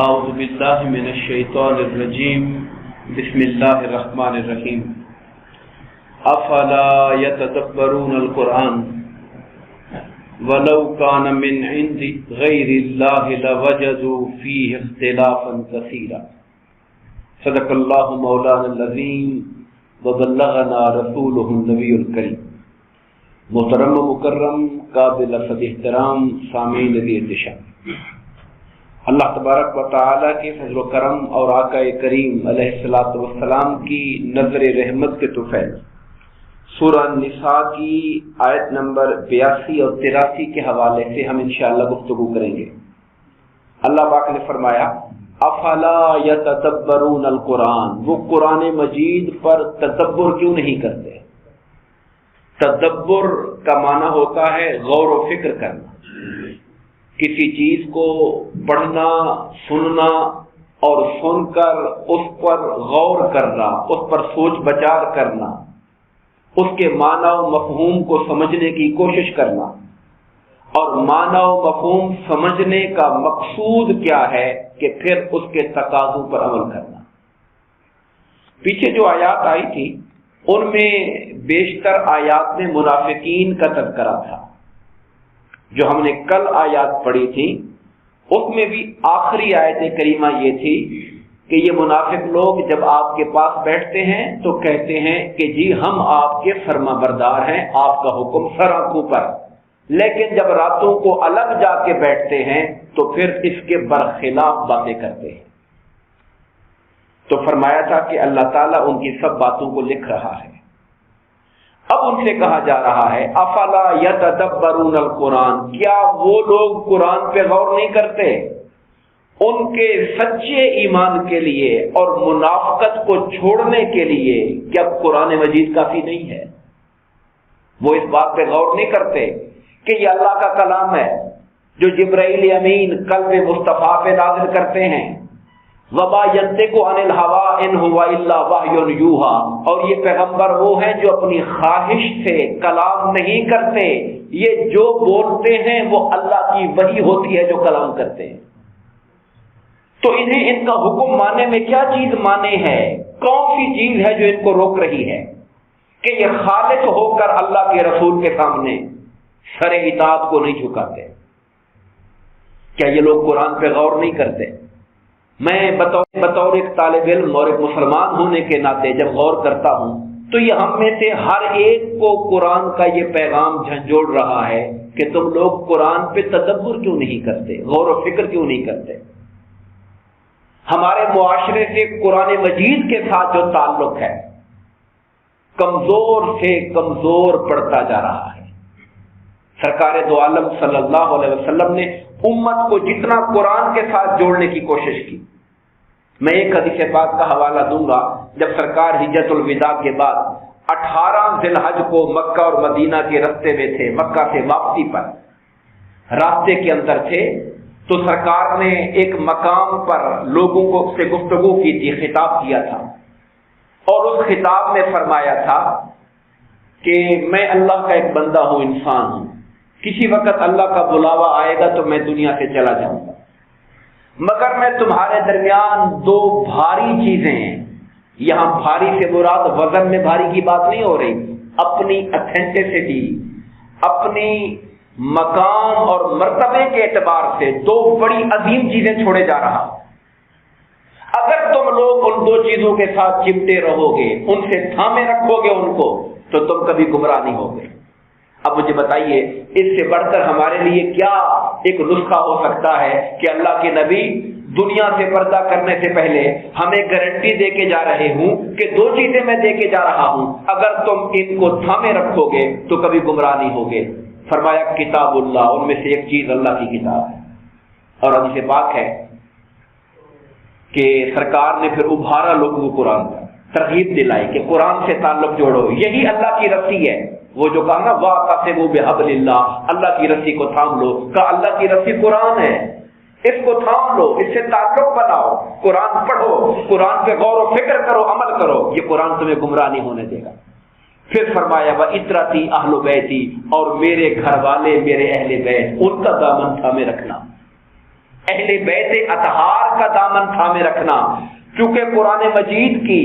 اعوذ باللہ من الشیطان الرجیم بسم اللہ الرحمن الرحیم افلا یتدبرون القرآن ولو کان من عند غیر اللہ لوجدوا فیہ اختلافا کثیرا صدق اللہ مولانا العظیم وبلغنا رسولہ النبی الکریم۔ محترم و مکرم قابل صد احترام سامعین ذی احتشام، اللہ تبارک و تعالیٰ کے فضل و کرم اور آقا کریم علیہ الصلوۃ والسلام کی نظر رحمت کے طفیل سورہ نساء کی آیت نمبر 82 اور 83 کے حوالے سے ہم انشاءاللہ گفتگو کریں گے۔ اللہ پاک نے فرمایا افلا یتدبرون القرآن، وہ قرآن مجید پر تدبر کیوں نہیں کرتے؟ تدبر کا معنی ہوتا ہے غور و فکر کرنا، کسی چیز کو پڑھنا، سننا اور سن کر اس پر غور کرنا، اس پر سوچ بچار کرنا، اس کے معنی و مفہوم کو سمجھنے کی کوشش کرنا، اور معنی و مفہوم سمجھنے کا مقصود کیا ہے کہ پھر اس کے تقاضوں پر عمل کرنا۔ پیچھے جو آیات آئی تھی ان میں بیشتر آیات میں منافقین کا تذکرہ تھا۔ جو ہم نے کل آیات پڑھی تھی اس میں بھی آخری آیت کریمہ یہ تھی کہ یہ منافق لوگ جب آپ کے پاس بیٹھتے ہیں تو کہتے ہیں کہ جی ہم آپ کے فرما بردار ہیں، آپ کا حکم سر آنکھوں پر، لیکن جب راتوں کو الگ جا کے بیٹھتے ہیں تو پھر اس کے برخلاف باتیں کرتے ہیں۔ تو فرمایا تھا کہ اللہ تعالیٰ ان کی سب باتوں کو لکھ رہا ہے۔ اب ان سے کہا جا رہا ہے افلا یتدبرون القرآن، کیا وہ لوگ قرآن پہ غور نہیں کرتے؟ ان کے سچے ایمان کے لیے اور منافقت کو چھوڑنے کے لیے کیا قرآن مجید کافی نہیں ہے؟ وہ اس بات پہ غور نہیں کرتے کہ یہ اللہ کا کلام ہے جو جبرائیل امین قلب مصطفیٰ پہ نازل کرتے ہیں۔ وما ينطق عن الهوى ان هو الا وحی یوحى، اور یہ پیغمبر وہ ہیں جو اپنی خواہش سے کلام نہیں کرتے، یہ جو بولتے ہیں وہ اللہ کی وحی ہوتی ہے جو کلام کرتے ہیں۔ تو انہیں ان کا حکم ماننے میں کیا چیز مانے ہے؟ کون سی چیز ہے جو ان کو روک رہی ہے کہ یہ خالص ہو کر اللہ کے رسول کے سامنے سر اطاعت کو نہیں جھکاتے؟ کیا یہ لوگ قرآن پہ غور نہیں کرتے؟ میں بطور ایک طالب علم اور ایک مسلمان ہونے کے ناطے جب غور کرتا ہوں تو یہ ہم میں سے ہر ایک کو قرآن کا یہ پیغام جھنجھوڑ رہا ہے کہ تم لوگ قرآن پہ تدبر کیوں نہیں کرتے، غور و فکر کیوں نہیں کرتے؟ ہمارے معاشرے سے قرآن مجید کے ساتھ جو تعلق ہے کمزور سے کمزور پڑتا جا رہا ہے۔ سرکار دو عالم صلی اللہ علیہ وسلم نے امت کو جتنا قرآن کے ساتھ جوڑنے کی کوشش کی، میں ایک حدیث پاک کا حوالہ دوں گا۔ جب سرکار حجۃ الوداع کے بعد 18 ذی الحج کو مکہ اور مدینہ کے راستے میں تھے، مکہ سے واپسی پر راستے کے اندر تھے، تو سرکار نے ایک مقام پر لوگوں کو سے گفتگو کی تھی، خطاب کیا تھا، اور اس خطاب میں فرمایا تھا کہ میں اللہ کا ایک بندہ ہوں، انسان ہوں، کسی وقت اللہ کا بلاوا آئے گا تو میں دنیا سے چلا جاؤں گا، مگر میں تمہارے درمیان دو بھاری چیزیں ہیں۔ یہاں بھاری سے مراد وزن میں بھاری کی بات نہیں ہو رہی، اپنی اتھینٹسٹی، اپنی مقام اور مرتبے کے اعتبار سے دو بڑی عظیم چیزیں چھوڑے جا رہا۔ اگر تم لوگ ان دو چیزوں کے ساتھ چمٹے رہو گے، ان سے تھامے رکھو گے ان کو، تو تم کبھی گمراہ نہیں ہوگے۔ اب مجھے بتائیے اس سے بڑھ کر ہمارے لیے کیا ایک نسخہ ہو سکتا ہے کہ اللہ کے نبی دنیا سے پردہ کرنے سے پہلے ہمیں گارنٹی دے کے جا رہے ہوں کہ دو چیزیں میں دے کے جا رہا ہوں، اگر تم ان کو تھامے رکھو گے تو کبھی گمراہ نہیں ہوگے۔ فرمایا کتاب اللہ، ان میں سے ایک چیز اللہ کی کتاب ہے، اور حدیث پاک ہے کہ سرکار نے پھر ابھارا لوگوں کو قرآن کا، ترغیب دلائی کہ قرآن سے تعلق جوڑو، یہی اللہ کی رسی ہے۔ وہ جو کہا نا وَاعْتَصِمُوا بِحَبْلِ اللَّهِ، اللہ کی رسی کو تھام لو، کہ اللہ کی رسی قرآن ہے، اس کو تھام لو، اس سے تعلق بناؤ، قرآن پڑھو، قرآن پہ غور و فکر کرو، عمل کرو، یہ قرآن تمہیں گمراہ نہیں ہونے دے گا۔ پھر فرمایا وَإِتْرَتِي أَهْلُ بَيْتِي، اور میرے گھر والے، میرے اہل بیت، ان کا دامن تھامے رکھنا۔ اہل بیت اطہار کا دامن تھامے رکھنا، کیونکہ قرآن مجید کی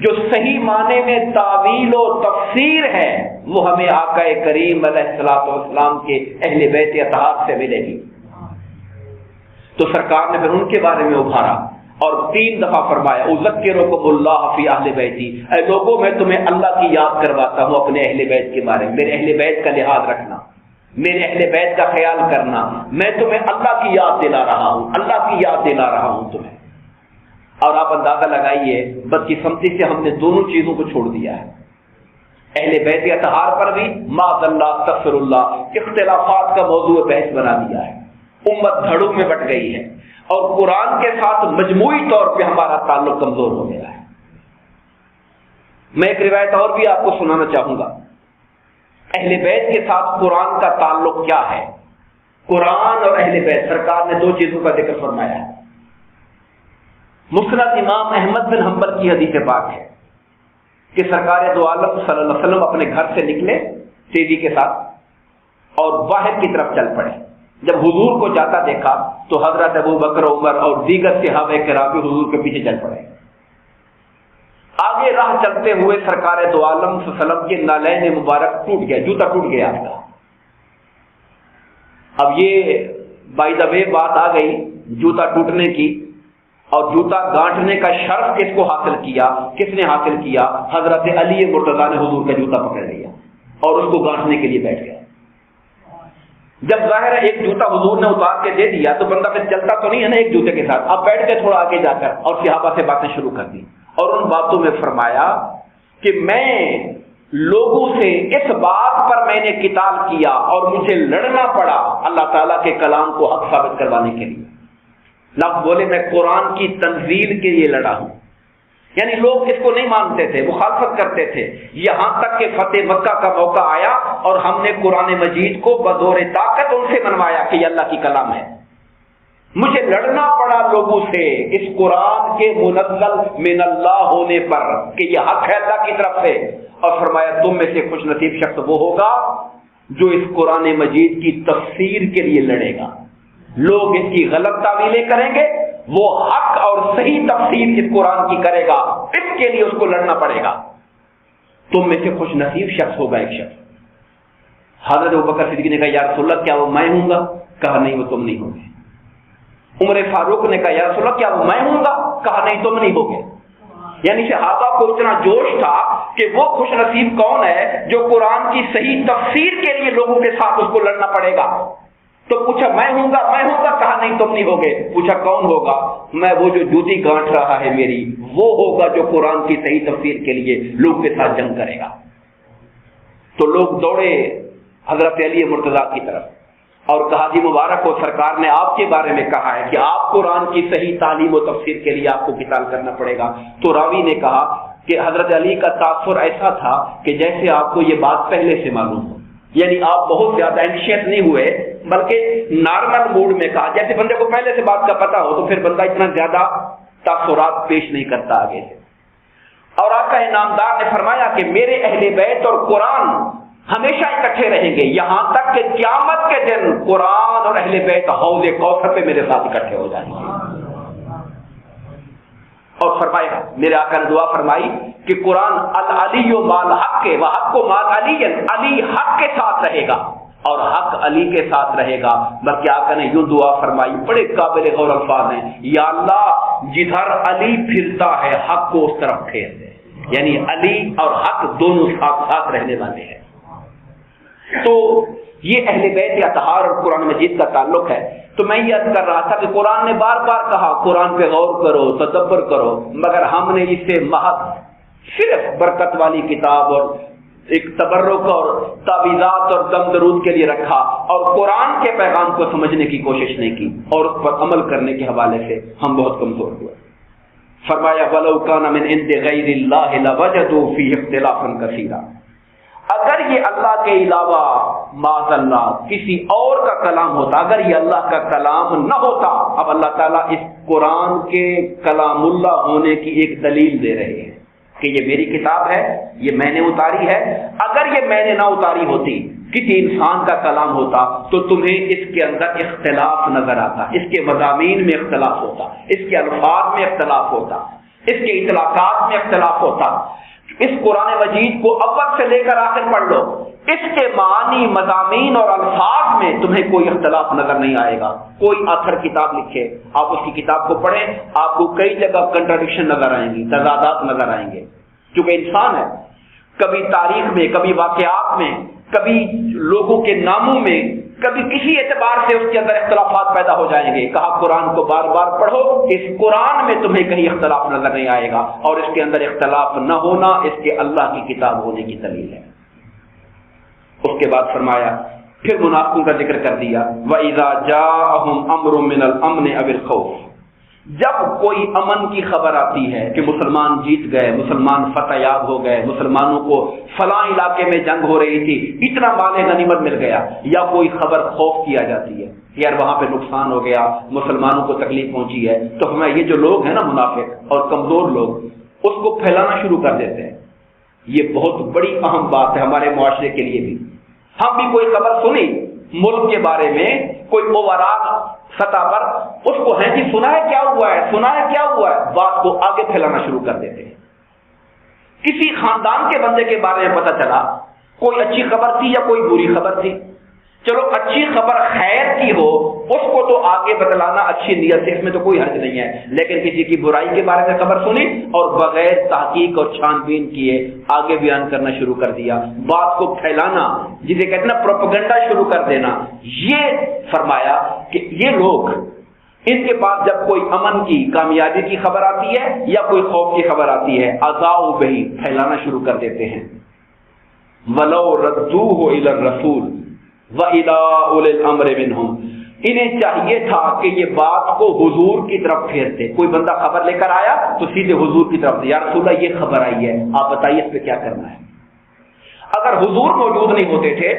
جو صحیح معنی میں تعویل و تفسیر ہے وہ ہمیں آقا کریم علیہ الصلوۃ والسلام کے اہل بیت اطہار سے ملے گی۔ تو سرکار نے پھر ان کے بارے میں ابھارا اور 3 دفعہ فرمایا اذکرکم اللہ فی اہل بیتی، اے لوگوں میں تمہیں اللہ کی یاد کرواتا ہوں اپنے اہل بیت کے بارے میں، میرے اہل بیت کا لحاظ رکھنا، میرے اہل بیت کا خیال کرنا، میں تمہیں اللہ کی یاد دلا رہا ہوں، اللہ کی یاد دلا رہا ہوں تمہیں۔ اور آپ اندازہ لگائیے بدقسمتی سے ہم نے دونوں چیزوں کو چھوڑ دیا ہے، اہل بیت اطہار پر بھی معاذ اللہ استغفر اللہ اختلافات کا موضوع بحث بنا دیا ہے، امت دھڑوں میں بٹ گئی ہے، اور قرآن کے ساتھ مجموعی طور پہ ہمارا تعلق کمزور ہو گیا ہے۔ میں ایک روایت اور بھی آپ کو سنانا چاہوں گا، اہل بیت کے ساتھ قرآن کا تعلق کیا ہے۔ قرآن اور اہل بیت، سرکار نے 2 چیزوں کا ذکر فرمایا ہے۔ مسند امام احمد بن حنبل کی حدیث پاک ہے کہ سرکار دو عالم صلی اللہ علیہ وسلم اپنے گھر سے نکلے تیزی کے ساتھ اور باہر کی طرف چل پڑے۔ جب حضور کو جاتا دیکھا تو حضرت ابو بکر، عمر اور دیگر صحابہ کرام بھی حضور کے پیچھے چل پڑے۔ آگے راہ چلتے ہوئے سرکار دو عالم صلی اللہ علیہ وسلم کے نالین مبارک ٹوٹ گیا، جوتا ٹوٹ گیا آپ کا۔ اب یہ بائی دا وے بات آ گئی جوتا ٹوٹنے کی، اور جوتا گانٹنے کا شرف کس کو حاصل کیا، کس نے حاصل کیا؟ حضرت علی مرتضیٰ نے حضور کا جوتا پکڑ لیا اور اس کو گانٹنے کے لیے بیٹھ گیا۔ جب ظاہر ہے ایک جوتا حضور نے اتار کے دے دیا تو بندہ پھر چلتا تو نہیں ہے نا ایک جوتے کے ساتھ، اب بیٹھ کے تھوڑا آگے جا کر اور صحابہ سے باتیں شروع کر دی، اور ان باتوں میں فرمایا کہ میں لوگوں سے اس بات پر میں نے قتال کیا اور مجھے لڑنا پڑا اللہ تعالیٰ کے کلام کو حق ثابت کروانے کے لیے۔ لفظ بولے میں قرآن کی تنزیل کے لیے لڑا ہوں، یعنی لوگ اس کو نہیں مانتے تھے، مخالفت کرتے تھے، یہاں تک کہ فتح مکہ کا موقع آیا اور ہم نے قرآن مجید کو بدور طاقت ان سے منوایا کہ یہ اللہ کی کلام ہے۔ مجھے لڑنا پڑا لوگوں سے اس قرآن کے منزل من اللہ ہونے پر کہ یہ حق ہے اللہ کی طرف سے، اور فرمایا تم میں سے خوش نصیب شخص وہ ہوگا جو اس قرآن مجید کی تفسیر کے لیے لڑے گا۔ لوگ اس کی غلط تعویلیں کریں گے، وہ حق اور صحیح تفسیر اس قرآن کی کرے گا، اس کے لیے اس کو لڑنا پڑے گا۔ تم میں سے خوش نصیب شخص ہوگا ایک شخص۔ حضرت ابوبکر صدیق نے کہا یا رسول اللہ کیا وہ میں ہوں گا؟ کہا نہیں وہ تم نہیں ہوگے۔ عمر فاروق نے کہا یا رسول اللہ کیا وہ میں ہوں گا؟ کہا نہیں تم نہیں ہوگے۔ یعنی صحابہ کو اتنا جوش تھا کہ وہ خوش نصیب کون ہے جو قرآن کی صحیح تفسیر کے لیے لوگوں کے ساتھ اس کو لڑنا پڑے گا۔ تو پوچھا میں ہوں گا، کہا نہیں تم نہیں ہوگے۔ پوچھا کون ہوگا؟ میں وہ جو جوتی گانٹ رہا ہے میری، وہ ہوگا جو قرآن کی صحیح تفسیر کے لیے لوگ کے ساتھ جنگ کرے گا۔ تو لوگ دوڑے حضرت علی مرتضیٰ کی طرف اور کہا جی مبارک ہو، سرکار نے آپ کے بارے میں کہا ہے کہ آپ قرآن کی صحیح تعلیم و تفسیر کے لیے آپ کو قتال کرنا پڑے گا۔ تو راوی نے کہا کہ حضرت علی کا تاثر ایسا تھا کہ جیسے آپ کو یہ بات پہلے سے معلوم ہو، یعنی آپ بہت زیادہ اینشیس نہیں ہوئے بلکہ نارمل موڈ میں کہا، جیسے بندے کو پہلے سے بات کا پتا ہو تو پھر بندہ اتنا زیادہ تاثرات پیش نہیں کرتا آگے سے۔ اور آپ کا انعامدار نے فرمایا کہ میرے اہل بیت اور قرآن ہمیشہ اکٹھے رہیں گے یہاں تک کہ قیامت کے دن قرآن اور اہل بیت حوض کوثر پہ میرے ساتھ اکٹھے ہو جائیں گے۔ اور فرمایا میرے آقا نے دعا فرمائی کہ قرآن العلی مال حق کے وحق کو مال علی، علی حق کے ساتھ رہے گا اور حق علی کے ساتھ رہے گا۔ بلکہ آقا نے یوں دعا فرمائی، بڑے قابل غور الفاظ ہیں، یا اللہ جدھر علی پھرتا ہے حق کو اس طرف پھیر دے، یعنی علی اور حق دونوں ساتھ ساتھ رہنے والے ہیں۔ تو یہ اہل بیت اطہار اور قرآن مجید کا تعلق ہے۔ تو میں یہ عرض کر رہا تھا کہ قرآن نے بار بار کہا قرآن پہ غور کرو، تدبر کرو، مگر ہم نے اسے محض صرف برکت والی کتاب اور ایک تبرک اور تعویذات اور دم درود کے لیے رکھا اور قرآن کے پیغام کو سمجھنے کی کوشش نہیں کی، اور اس پر عمل کرنے کے حوالے سے ہم بہت کمزور ہوئے۔ فرمایا وَلَوْ كَانَ مِنْ عِنْدِ غَيْرِ اللَّهِ لَوَجَدُوا فِيهِ اخْتِلَافًا كَثِيرًا، اگر یہ اللہ کے علاوہ معاذ اللہ کسی اور کا کلام ہوتا، اگر یہ اللہ کا کلام نہ ہوتا، اب اللہ تعالیٰ اس قرآن کے کلام اللہ ہونے کی ایک دلیل دے رہے ہیں کہ یہ میری کتاب ہے، یہ میں نے اتاری ہے، اگر یہ میں نے نہ اتاری ہوتی کسی انسان کا کلام ہوتا تو تمہیں اس کے اندر اختلاف نظر آتا، اس کے مضامین میں اختلاف ہوتا، اس کے الفاظ میں اختلاف ہوتا، اس کے اطلاقات میں اختلاف ہوتا۔ اس قرآن مجید کو اول سے لے کر آخر پڑھ لو، اس کے معنی، مضامین اور الفاظ میں تمہیں کوئی اختلاف نظر نہیں آئے گا۔ کوئی آتھر کتاب لکھے، آپ اس کی کتاب کو پڑھیں، آپ کو کئی جگہ کنٹراڈکشن نظر آئیں گی، تضادات نظر آئیں گے، کیونکہ انسان ہے، کبھی تاریخ میں، کبھی واقعات میں، کبھی لوگوں کے ناموں میں، کبھی کسی اعتبار سے اس کے اندر اختلافات پیدا ہو جائیں گے۔ کہا قرآن کو بار بار پڑھو، اس قرآن میں تمہیں کہیں اختلاف نظر نہیں آئے گا، اور اس کے اندر اختلاف نہ ہونا اس کے اللہ کی کتاب ہونے کی دلیل ہے۔ اس کے بعد فرمایا، پھر منافقوں کا ذکر کر دیا، وَإِذَا جَاءَهُمْ أَمْرٌ مِّنَ الْأَمْنِ أَوِ الْخَوْفِ، جب کوئی امن کی خبر آتی ہے کہ مسلمان جیت گئے، مسلمان فتح یاب ہو گئے، مسلمانوں کو فلاں علاقے میں جنگ ہو رہی تھی، اتنا مال غنیمت مل گیا، یا کوئی خبر خوف کی آ جاتی ہے، یار وہاں پہ نقصان ہو گیا، مسلمانوں کو تکلیف پہنچی ہے، تو ہمیں یہ جو لوگ ہیں نا منافق اور کمزور لوگ، اس کو پھیلانا شروع کر دیتے ہیں۔ یہ بہت بڑی اہم بات ہے ہمارے معاشرے کے لیے بھی۔ ہم بھی کوئی خبر سنی ملک کے بارے میں، کوئی اوورال سطح پر، اس کو ہے جی سنا ہے کیا ہوا ہے، سنا ہے کیا ہوا ہے، بات کو آگے پھیلانا شروع کر دیتے ہیں۔ کسی خاندان کے بندے کے بارے میں پتہ چلا، کوئی اچھی خبر تھی یا کوئی بری خبر تھی، چلو اچھی خبر خیر کی ہو اس کو تو آگے بتلانا اچھی نیت سے، اس میں تو کوئی حرج نہیں ہے، لیکن کسی کی برائی کے بارے میں خبر سنی اور بغیر تحقیق اور چھان بین کیے آگے بیان کرنا شروع کر دیا، بات کو پھیلانا، جسے کہتے ہیں نا پروپیگنڈا شروع کر دینا۔ یہ فرمایا کہ یہ لوگ، ان کے پاس جب کوئی امن کی، کامیابی کی خبر آتی ہے یا کوئی خوف کی خبر آتی ہے، اذاؤ بہی، پھیلانا شروع کر دیتے ہیں۔ وَلَوْ رَدُّوهُ إِلَى الرَّسُولِ وَإِلَىٰ أُولِي الْأَمْرِ مِنْهُمْ، انہیں چاہیے تھا کہ یہ بات کو حضور کی طرف پھیرتے۔ کوئی بندہ خبر لے کر آیا تو سیدھے حضور کی طرف، یا رسول اللہ یہ خبر آئی ہے، آپ بتائیے اس پہ کیا کرنا ہے۔ اگر حضور موجود نہیں ہوتے تھے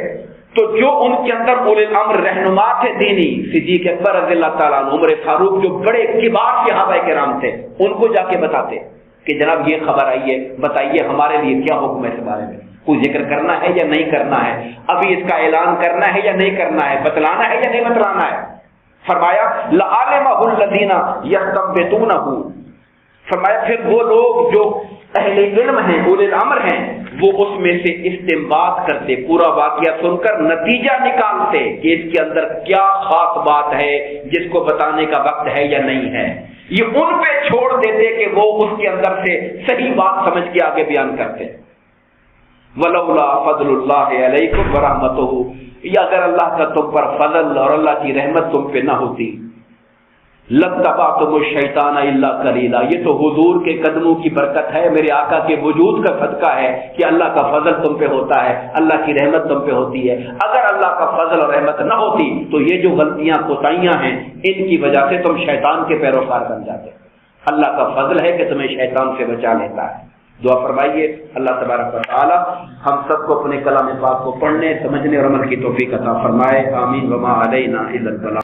تو جو ان کے اندر اولی الامر رہنما تھے دینی، صدیق اکبر رضی اللہ تعالیٰ عنہ، عمر فاروق، جو بڑے کبار صحابہ کرام تھے، ان کو جا کے بتاتے کہ جناب یہ خبر آئی ہے، بتائیے ہمارے لیے کیا حکم ہے اس بارے میں، کوئی ذکر کرنا ہے یا نہیں کرنا ہے، ابھی اس کا اعلان کرنا ہے یا نہیں کرنا ہے، بتلانا ہے یا نہیں بتلانا ہے۔ فرمایا لَعَلِمَهُ الَّذِينَ يَسْتَنبِطُونَهُ، فرمایا پھر وہ لوگ جو اہل علم ہیں، اولی الامر ہیں، وہ اس میں سے استنباط کرتے، پورا واقعہ سن کر نتیجہ نکالتے کہ اس کے اندر کیا خاص بات ہے جس کو بتانے کا وقت ہے یا نہیں ہے۔ یہ ان پہ چھوڑ دیتے کہ وہ اس کے اندر سے صحیح بات سمجھ کے آگے بیان کرتے۔ وَلَوْلَا فَضْلُ اللَّهِ عَلَيْكُمْ وَرَحْمَتُهُ، یا اگر اللہ کا تم پر فضل اور اللہ کی رحمت تم پہ نہ ہوتی، لَاتَّبَعْتُمُ الشَّيْطَانَ إِلَّا قَلِيلًا، یہ تو حضور کے قدموں کی برکت ہے، میرے آقا کے وجود کا صدقہ ہے کہ اللہ کا فضل تم پہ ہوتا ہے، اللہ کی رحمت تم پہ ہوتی ہے۔ اگر اللہ کا فضل اور رحمت نہ ہوتی تو یہ جو غلطیاں کوتاہیاں ہیں ان کی وجہ سے تم شیطان کے پیروکار بن جاتے۔ اللہ کا فضل ہے کہ تمہیں شیطان سے بچا لیتا ہے۔ دعا فرمائیے اللہ تبارک و تعالی ہم سب کو اپنے کلام پاک کو پڑھنے، سمجھنے اور عمل کی توفیق عطا فرمائے، آمین۔ وما علینا الا البلاغ۔